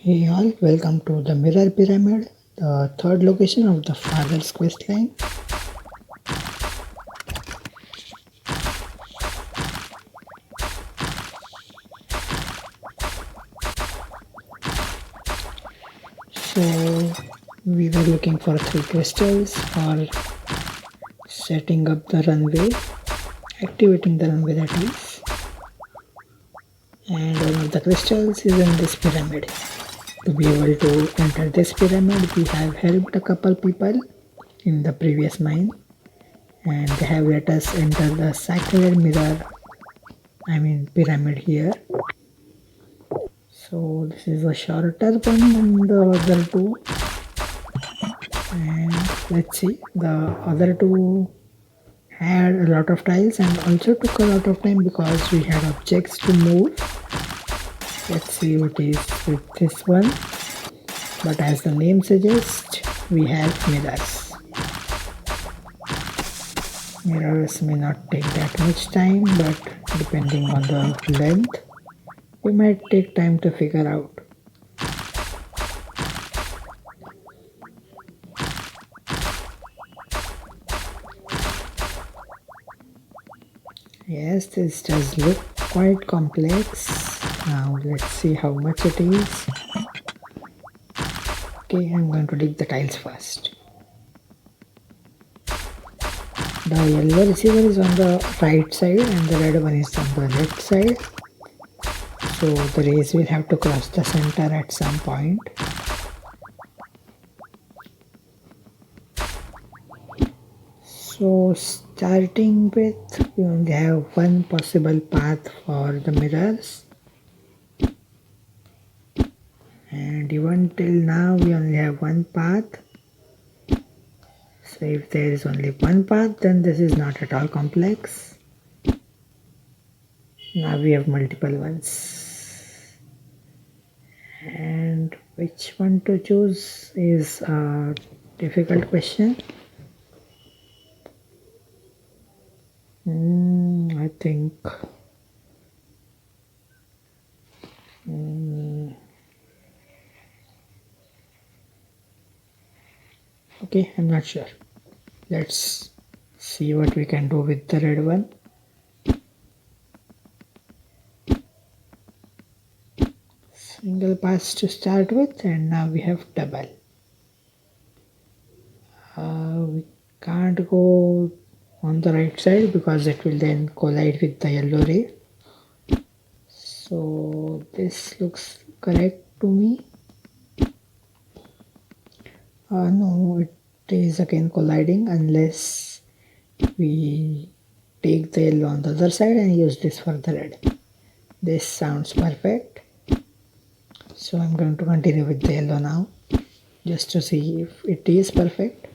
Hey all, welcome to the Mirror Pyramid, the third location of the Father's questline. So we were looking for 3 crystals for setting up the runway, activating the runway that is. And one of the crystals is in this pyramid. To be able to enter this pyramid, we have helped a couple people in the previous mine, and they have let us enter the sacred mirror, pyramid here. So this is a shorter one than the other two, and let's see, the other two had a lot of tiles and also took a lot of time because we had objects to move. Let's see what is with this one, but as the name suggests, we have mirrors. Mirrors may not take that much time, but depending on the length, we might take time to figure out. Yes, this does look quite complex. Now let's see how much it is. Okay, I'm going to dig the tiles first. The yellow receiver is on the right side and the red one is on the left side. So the rays will have to cross the center at some point. So starting with, we only have one possible path for the mirrors. And even till now we only have one path. So if there is only one path, then this is not at all complex. Now we have multiple ones. And which one to choose is a difficult question. I think okay, I'm not sure. Let's see what we can do with the red one. Single pass to start with, and now we have double. We can't go on the right side because it will then collide with the yellow ray. So this looks correct to me. No, it is again colliding unless we take the yellow on the other side and use this for the red. This sounds perfect. So I'm going to continue with the yellow now, just to see if it is perfect.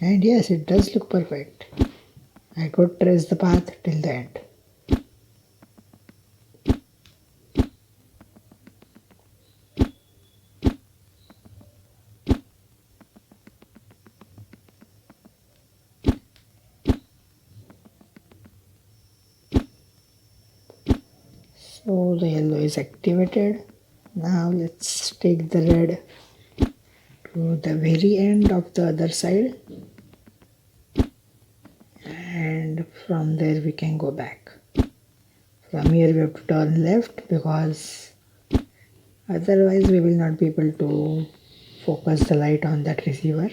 And yes, it does look perfect. I could trace the path till the end. So the yellow is activated. Now let's take the red to the very end of the other side, and from there we can go back. From here we have to turn left because otherwise we will not be able to focus the light on that receiver.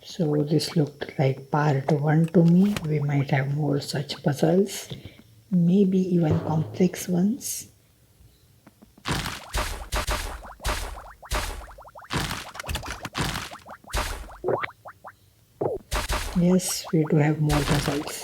So this looked like part 1 to me. We might have more such puzzles, maybe even complex ones. Yes, we do have more puzzles.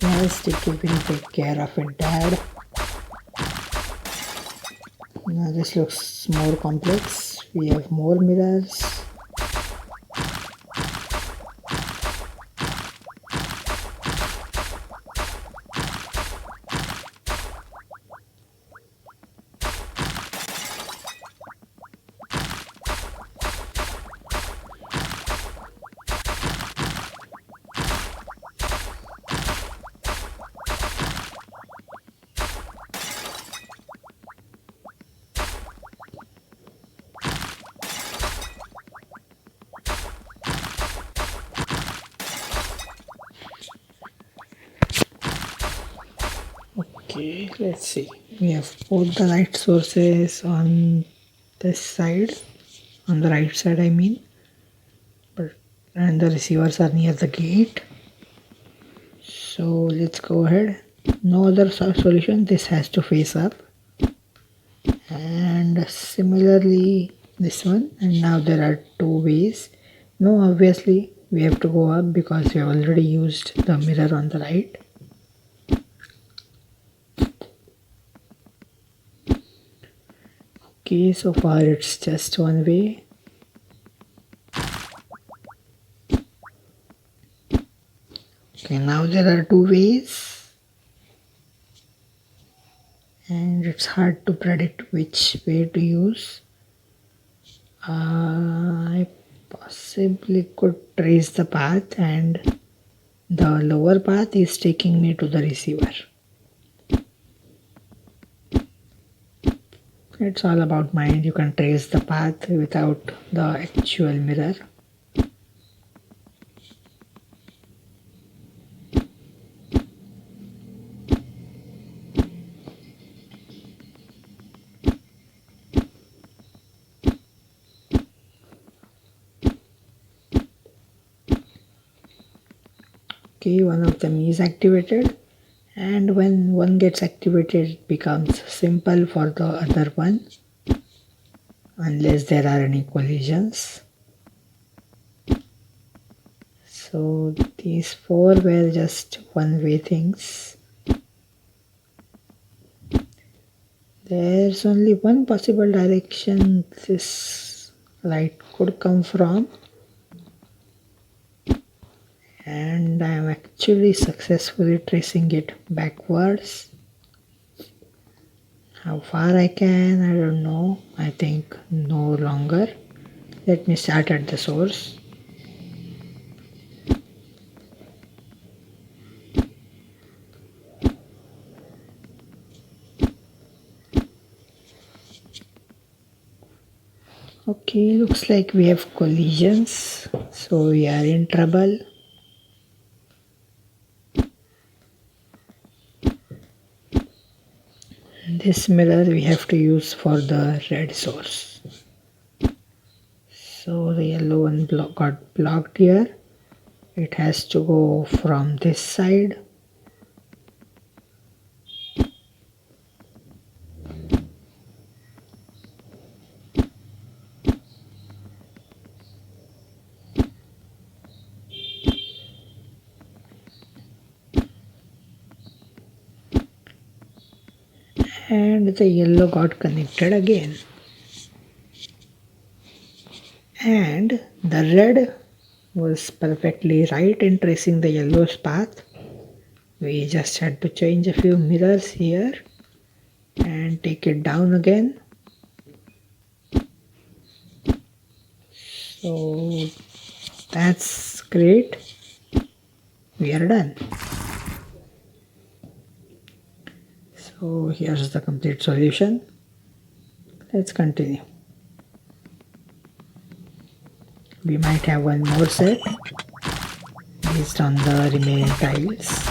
Yes, Diggy will take care of it, Dad. Now this looks more complex. We have more mirrors. Okay, let's see. We have both the light sources on this side, on the right side I mean, but and the receivers are near the gate. So let's go ahead. No other solution, this has to face up. And similarly this one, and now there are two ways. No, obviously we have to go up because we have already used the mirror on the right. Okay, so far it's just one way. Okay, now there are two ways, and it's hard to predict which way to use. I possibly could trace the path, and the lower path is taking me to the receiver. It's all about mind. You can trace the path without the actual mirror. Okay, one of them is activated, and when one gets activated it becomes simple for the other one unless there are any collisions. So these four were just one-way things. There's only one possible direction this light could come from, and I am actually successfully tracing it backwards. How far I can, I don't know. I think no longer. Let me start at the source. Okay, looks like we have collisions, so we are in trouble. This mirror we have to use for the red source. So the yellow one got blocked here. It has to go from this side. And the yellow got connected again. And the red was perfectly right in tracing the yellow's path. We just had to change a few mirrors here and take it down again. So that's great. We are done. So here's the complete solution. Let's continue. We might have one more set based on the remaining tiles.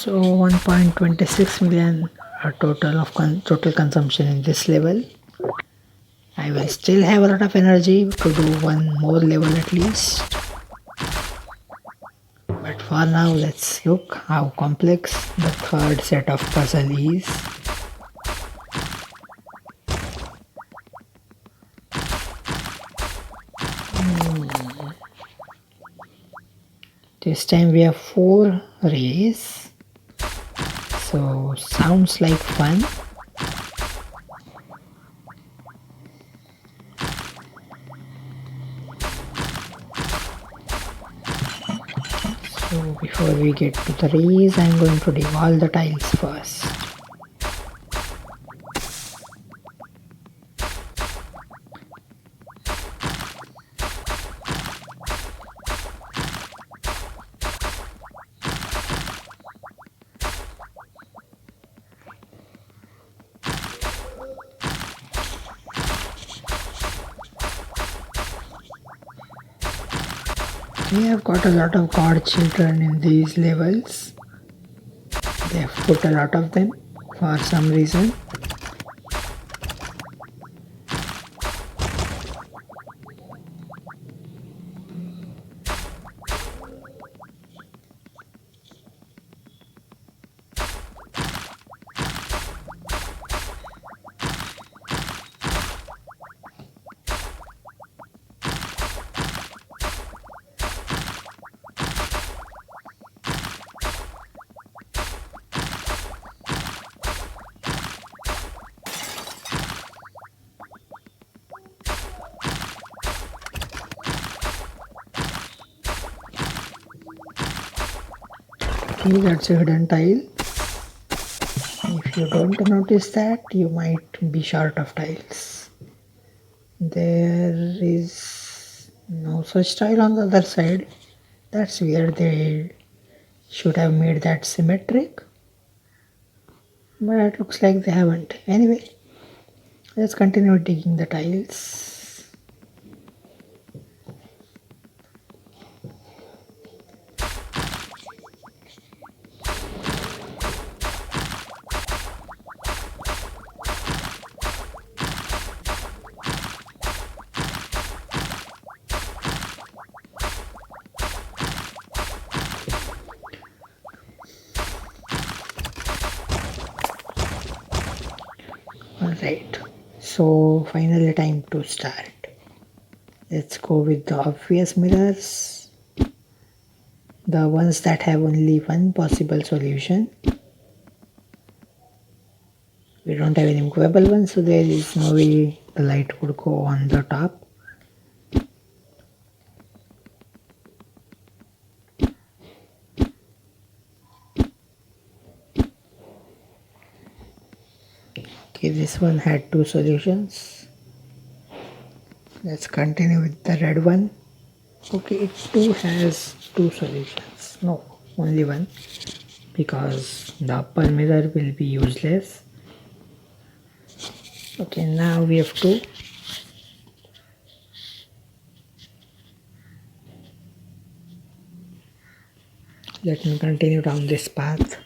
So 1.26 million total consumption in this level. I will still have a lot of energy to do one more level at least. But for now, let's look how complex the third set of puzzle is. This time we have 4 rays. So sounds like fun. So before we get to the rays, I'm going to dig all the tiles first. We have got a lot of god children in these levels. They have put a lot of them for some reason. Okay, that's a hidden tile. If you don't notice that, you might be short of tiles. There is no such tile on the other side. That's weird. They should have made that symmetric. But it looks like they haven't. Anyway, let's continue digging the tiles. Alright, so finally time to start. Let's go with the obvious mirrors. The ones that have only one possible solution. We don't have any movable ones, so there is no way the light would go on the top. Okay, this one had 2 solutions. Let's continue with the red one. Okay, it too has 2 solutions. No, only one. Because the upper mirror will be useless. Okay, now we have 2. Let me continue down this path.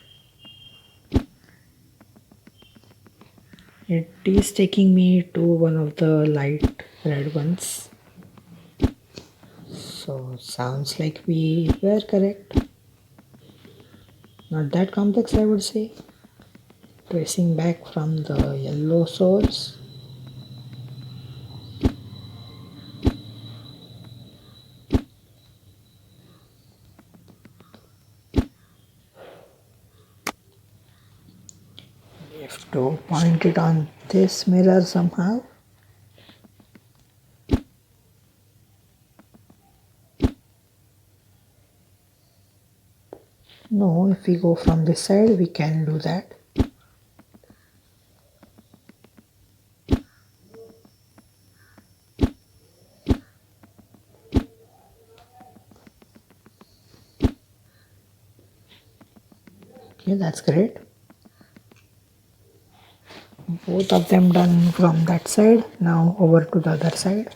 It is taking me to one of the light red ones. So sounds like we were correct. Not that complex, I would say. Tracing back from the yellow source. We have to point it on this mirror somehow. No, if we go from this side, we can do that. Okay, that's great. Both of them done from that side. Now over to the other side.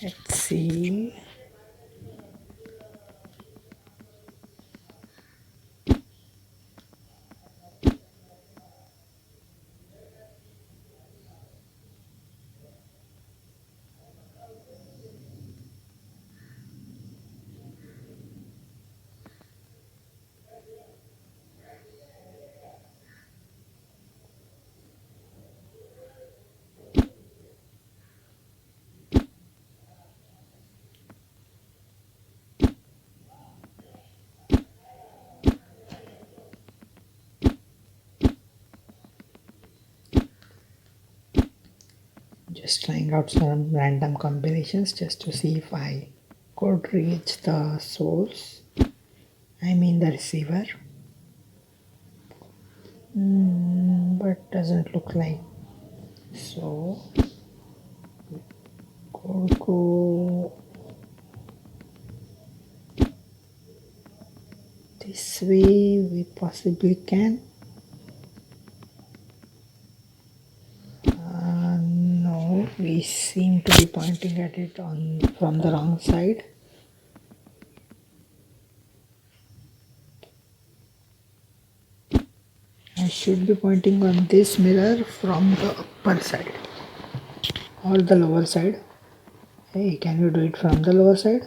Let's see. Just trying out some random combinations just to see if I could reach the source. I mean the receiver. But doesn't look like so. Could go this way. We possibly can. No, we seem to be pointing at it on from the wrong side. I should be pointing on this mirror from the upper side or the lower side. Hey, can you do it from the lower side?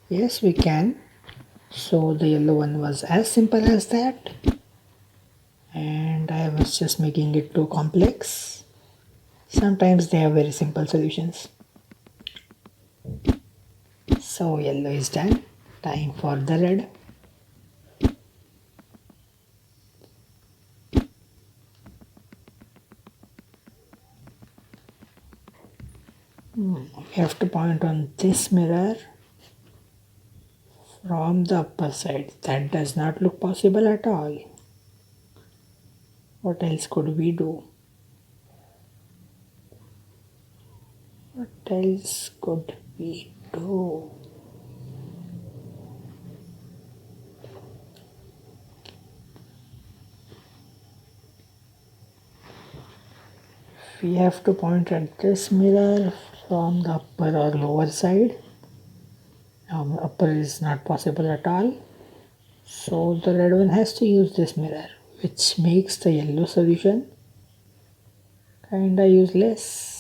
Yes, we can. So the yellow one was as simple as that, and I was just making it too complex. Sometimes they have very simple solutions. So yellow is done. Time for the red. We have to point on this mirror from the upper side. That does not look possible at all. What else could we do? What else could we do? We have to point at this mirror from the upper or lower side. Upper is not possible at all. So the red one has to use this mirror, which makes the yellow solution kinda useless.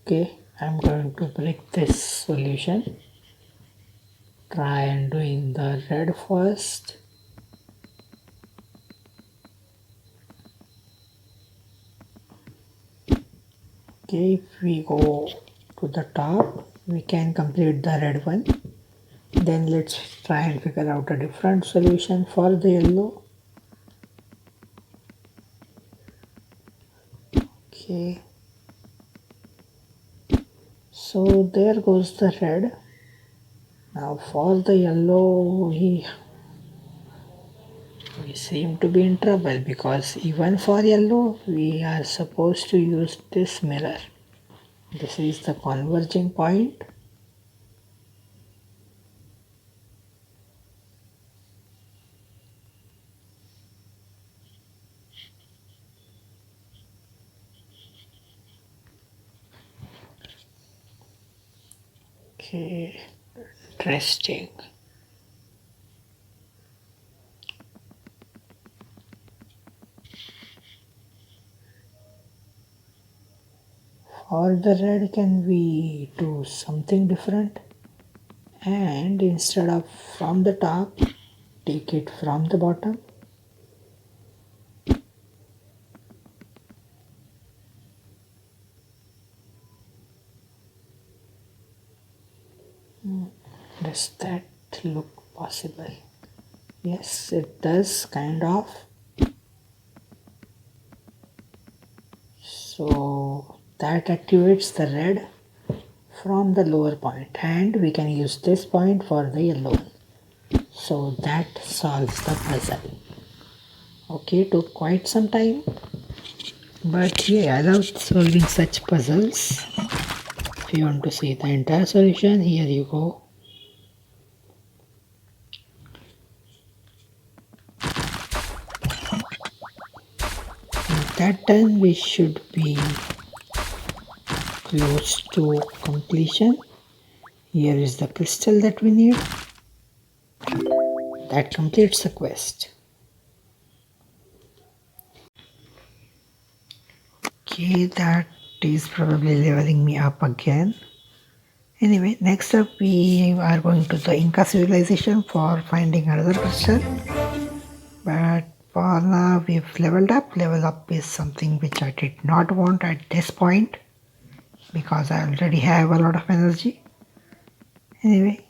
Okay, I'm going to break this solution. Try and doing the red first. Okay, if we go to the top, we can complete the red one. Then let's try and figure out a different solution for the yellow. Okay. So there goes the red. Now for the yellow, we seem to be in trouble because even for yellow, we are supposed to use this mirror. This is the converging point. Okay, interesting. For the red, can we do something different? And instead of from the top, take it from the bottom. Does that look possible? Yes, it does, kind of. So that activates the red from the lower point, and we can use this point for the yellow one. So that solves the puzzle. Okay, took quite some time, but yeah, I love solving such puzzles. If you want to see the entire solution, here you go. That time we should be close to completion. Here is the crystal that we need. That completes the quest. Okay, that is probably leveling me up again. Anyway, next up we are going to the Inca civilization for finding another crystal. But for now we've leveled up. Level up is something which I did not want at this point because I already have a lot of energy. Anyway,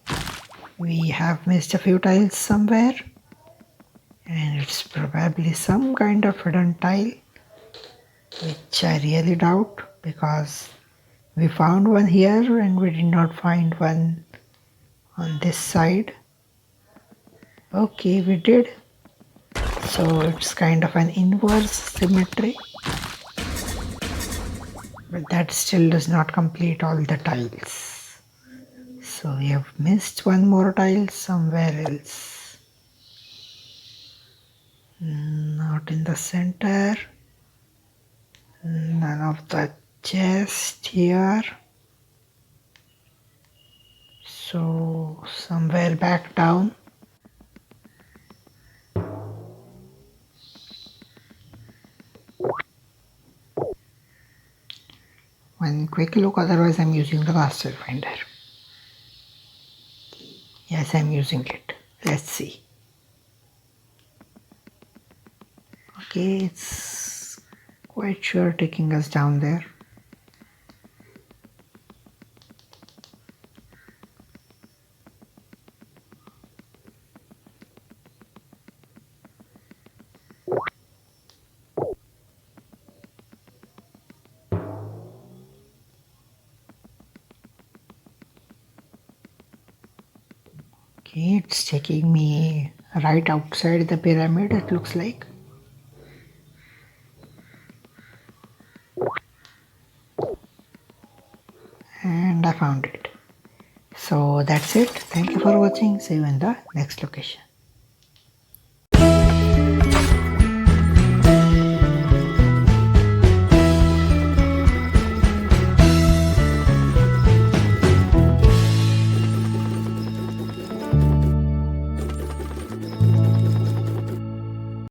we have missed a few tiles somewhere and it's probably some kind of hidden tile, which I really doubt because we found one here and we did not find one on this side. Okay, we did. So it's kind of an inverse symmetry, but that still does not complete all the tiles. So we have missed one more tile somewhere else. Not in the center. None of the chest here. So somewhere back down. One quick look, otherwise I'm using the master finder. Yes, I'm using it. Let's see. Okay, it's quite sure taking us down there. Okay, it's taking me right outside the pyramid, it looks like. And I found it. So that's it. Thank you for watching. See you in the next location.